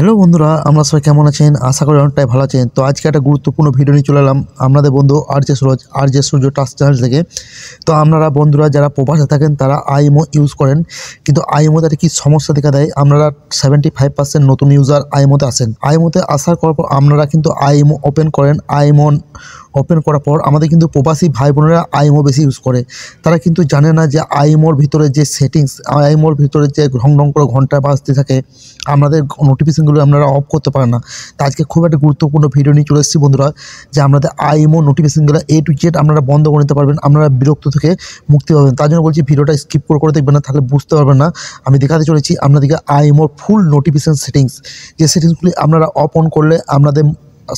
Hello বন্ধুরা, আমরা সবাই কেমন আছেন? আশা করি অনেকটাই ভালো আছেন। তো আজকে একটা গুরুত্বপূর্ণ ভিডিও নিয়ে চলে এলাম আপনাদের বন্ধু আর জে সূর্য টাচ চ্যানেল থেকে। তো আপনারা বন্ধুরা যারা প্রবাসে থাকেন তারা আইএমও ইউজ করেন, কিন্তু আইএমওতে একটা কি সমস্যা দেখা দেয়, আপনারা 75% নতুন ইউজার আইএমওতে আসেন। আইএমওতে আসার পর আপনারা কিন্তু আইএমও ওপেন করেন। আইএমও ওপেন করার পর আমাদের কিন্তু প্রবাসী ভাই বোনেরা আইএমও বেশি ইউজ করে। তারা কিন্তু জানে না যে আইএমওর ভিতরে যে সেটিংস, আইএমওর ভিতরে যে ঢং ঢং করে ঘন্টা বাজতে থাকে, আমাদের নোটিফিকেশনগুলো আপনারা অফ করতে পারেন না। তো আজকে খুব একটা গুরুত্বপূর্ণ ভিডিও নিয়ে চলে এসেছি বন্ধুরা, যে আমাদের আইএমও নোটিফিকেশনগুলো A to Z আপনারা বন্ধ করে নিতে পারবেন, আপনারা বিরক্ত থেকে মুক্তি পাবেন। তার জন্য বলছি ভিডিওটা স্কিপ করে দেখবেন না, তাহলে বুঝতে পারবেন না। আমি দেখাতে চলেছি আপনাদেরকে আইএমওর ফুল নোটিফিকেশন সেটিংস, যে সেটিংসগুলি আপনারা অফ অন করলে আপনাদের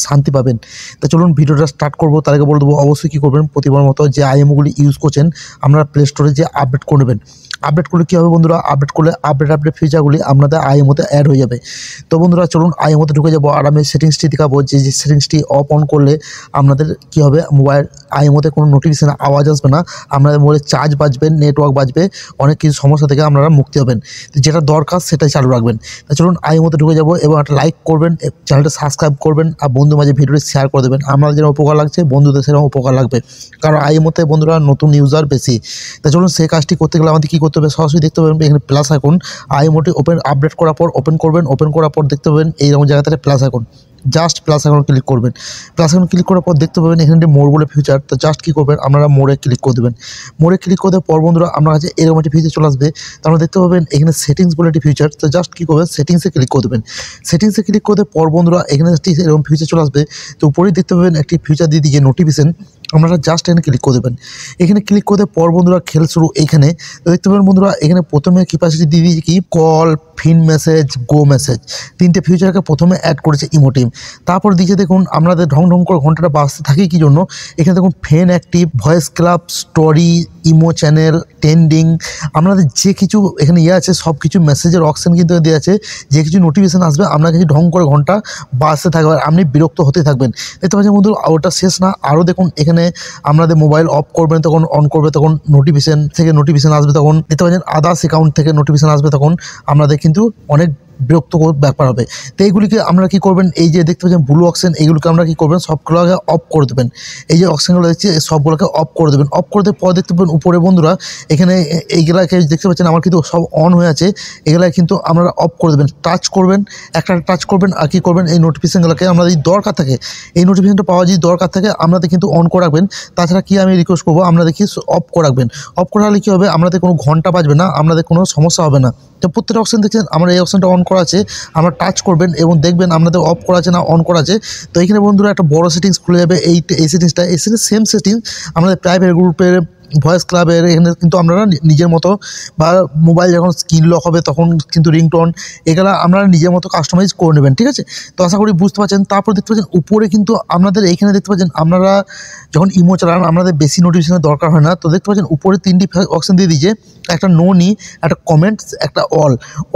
শান্তি পাবেন। তো চলুন ভিডিওটা স্টার্ট করবো। তার আগে বলে দেবো অবশ্যই কী করবেন, প্রতিবার মতো যে আইএমওগুলি ইউজ করছেন আপনারা প্লে স্টোরে যে আপডেট করে নেবেন। আপডেট করলে কী হবে বন্ধুরা, আপডেট করলে আপডেট ফিচারগুলি আপনাদের আইএমওতে অ্যাড হয়ে যাবে। তো বন্ধুরা চলুন আইএমওতে ঢুকে যাবো, আর আমি সেটিংসটি দেখাবো যে সেটিংসটি অফ অন করলে আপনাদের কী হবে, মোবাইল আইএমওতে কোনো নোটিফিকেশন আওয়াজ আসবে না, আপনাদের মোবাইলে চার্জ বাজবে, নেটওয়ার্ক বাজবে, অনেক কিছু সমস্যা থেকে আপনারা মুক্তি হবেন। যেটা দরকার সেটাই চালু রাখবেন। তো চলুন আইএমওতে ঢুকে যাবো এবং একটা লাইক করবেন, চ্যানেলটা সাবস্ক্রাইব করবেন, আর বন্ধু মাঝে ভিডিওটি শেয়ার করে দেবেন। আমাদের যেরকম উপকার লাগছে বন্ধুদের সেরকম উপকার লাগবে, কারণ আইএমওতে বন্ধুরা নতুন ইউজার বেশি। তা চলুন সেই কাজটি করতে গেলে আমাদের কী করতে হবে, সরাসরি দেখতে পাবেন এখানে প্লাস আইকন। আইএমওটি ওপেন আপডেট করার পর ওপেন করবেন, ওপেন করার পর দেখতে পাবেন এইরকম জায়গা থেকে plus icon, just plus icon click করবেন। প্লাস আইকন ক্লিক করার পর দেখতে পাবেন এখানে মোড় বলে ফিচার। তো জাস্ট কী করবেন, আপনারা মোড়ে ক্লিক করে দেবেন। মোড়ে ক্লিক করে দেওয়ার পর বন্ধুরা আপনার কাছে এরকম একটি ফিচার চলে আসবে। তো আপনারা দেখতে পাবেন এখানে সেটিংস বলে একটি ফিচার। তো জাস্ট কী করবেন, সেটিংসে ক্লিক করে দেবেন। সেটিংসে ক্লিক করে দেওয়ার পর বন্ধুরা এখানে একটি এরকম ফিচার চলে আসবে। তো উপরেই দেখতে পাবেন একটি ফিচার দিয়ে দিয়ে নোটিফিকেশন, আপনারা জাস্ট এখানে ক্লিক করে দেবেন। এখানে ক্লিক করে দেওয়ার পর বন্ধুরা খেল শুরু। এইখানে তো দেখতে পাবেন বন্ধুরা এখানে প্রথমে ক্যাপাসিটি দিয়ে দিয়েছে কি কল, ফিন মেসেজ, গো মেসেজ, তিনটে ফিচারকে প্রথমে অ্যাড করেছে ইমোটিভ। তারপর দিকে দেখুন আপনাদের ঢং ঢং করে ঘন্টাটা বাজতে থাকে কী জন্য, এখানে দেখুন fan active, voice club, story, imo channel, trending, আপনাদের যে কিছু এখানে আছে সব কিছু মেসেজের অপশান কিন্তু দেওয়া আছে। যে কিছু নোটিফিকেশান আসবে আপনার কাছে ঢং করে ঘন্টা বাজতে থাকবে, আপনি বিরক্ত হতে থাকবেন। দেখতে পাচ্ছেন বন্ধু ওটা শেষ না, আরও দেখুন এখানে আপনাদের মোবাইল অফ করবেন তখন অন করবে, তখন নোটিফিকেশান থেকে নোটিফিকেশান আসবে, তখন দেখতে পাচ্ছেন আদার্স অ্যাকাউন্ট থেকে নোটিফিকেশান আসবে, তখন আপনাদের কিন্তু অনেক বিরক্তকর ব্যাপার হবে। তো এইগুলিকে আপনারা কী করবেন, এই যে দেখতে পাচ্ছেন ব্লু অপশান, এইগুলোকে আমরা কী করবেন সবগুলোকে অফ করে দেবেন। এই যে অপশানগুলো দেখছি সবগুলোকে অফ করে দেবেন। অফ করে দেওয়ার পর দেখতে পাবেন উপরে বন্ধুরা এখানে এইগুলাকে দেখতে পাচ্ছেন আমার কিন্তু সব অন হয়ে আছে, এগুলা কিন্তু আপনারা অফ করে দেবেন। টাচ করবেন, একটা টাচ করবেন, আর কী করবেন এই নোটিফিকেশানগুলোকে আপনাদের যদি দরকার থাকে, এই নোটিফিকেশানটা পাওয়া যদি দরকার থাকে আপনাদের কিন্তু অন করে রাখবেন। তাছাড়া কি আমি রিকোয়েস্ট করবো আপনাদের কি অফ করে রাখবেন। অফ করে রাখলে কী হবে, আপনাদের কোনো ঘন্টা বাজবে না, আপনাদের কোনো সমস্যা হবে না। তো প্রত্যেকটা অপশান দেখছেন আমার এই অপশানটা অন করা আছে, আমরা টাচ করবেন এবং দেখবেন আপনাদের অফ করা আছে না অন করা আছে। তো এইখানে বন্ধুরা একটা বড় সেটিংস খুলে যাবে, এই সেটিংসটা সেম সেটিংস আমাদের প্রাইভেট গ্রুপের, ভয়েস ক্লাবের, এখানে কিন্তু আপনারা নিজের মতো, বা মোবাইল যখন স্ক্রিন লক হবে তখন কিন্তু রিংটোন, এগুলো আপনারা নিজের মতো কাস্টমাইজ করে নেবেন, ঠিক আছে। তো আশা করি বুঝতে পারছেন। তারপর দেখতে পাচ্ছেন উপরে কিন্তু আপনাদের এইখানে দেখতে পাচ্ছেন আপনারা যখন ইমো চালান আপনাদের বেশি নোটিফিকেশনের দরকার হয় না। তো দেখতে পাচ্ছেন উপরে তিনটি অপশান দিয়ে দিয়েছে, একটা নো, একটা কমেন্টস, একটা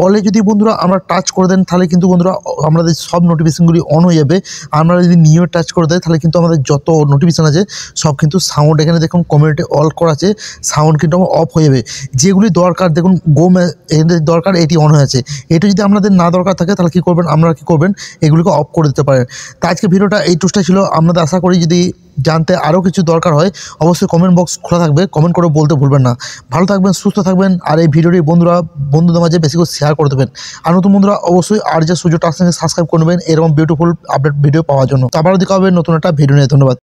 অলে যদি বন্ধুরা আমরা টাচ করে দেন তাহলে কিন্তু বন্ধুরা আমাদের সব নোটিফিকেশনগুলি অন হয়ে যাবে। আমরা যদি নিয়ে টাচ করে দেয় তাহলে কিন্তু আমাদের যত নোটিফিকেশান আছে সব কিন্তু সাউন্ড, এখানে দেখুন কমিউনিটি অল করা আছে, সাউন্ড কিন্তু আমার অফ হয়ে যাবে। যেগুলি দরকার দেখুন এদের দরকার এটি অন হয়ে আছে, এটা যদি আপনাদের না দরকার থাকে তাহলে কী করবেন, আপনারা কী করবেন এগুলিকে অফ করে দিতে পারেন। তো আজকে ভিডিওটা এই টুসটা ছিল আপনাদের। আশা করি যদি জানতে আরও কিছু দরকার হয় অবশ্যই কমেন্ট বক্স খোলা থাকবে, কমেন্ট করে বলতে ভুলবেন না। ভালো থাকবেন, সুস্থ থাকবেন, আর এই ভিডিওটি বন্ধুদের মাঝে বেশি করে শেয়ার করে দেবেন। আর নতুন বন্ধুরা অবশ্যই আর যে সূর্য টাচ চ্যানেল সাবস্ক্রাইব করে নেবেন এরকম বিউটিফুল আপডেট ভিডিও পাওয়ার জন্য। তো আবারও দেখা হবে নতুন একটা ভিডিও নিয়ে। ধন্যবাদ।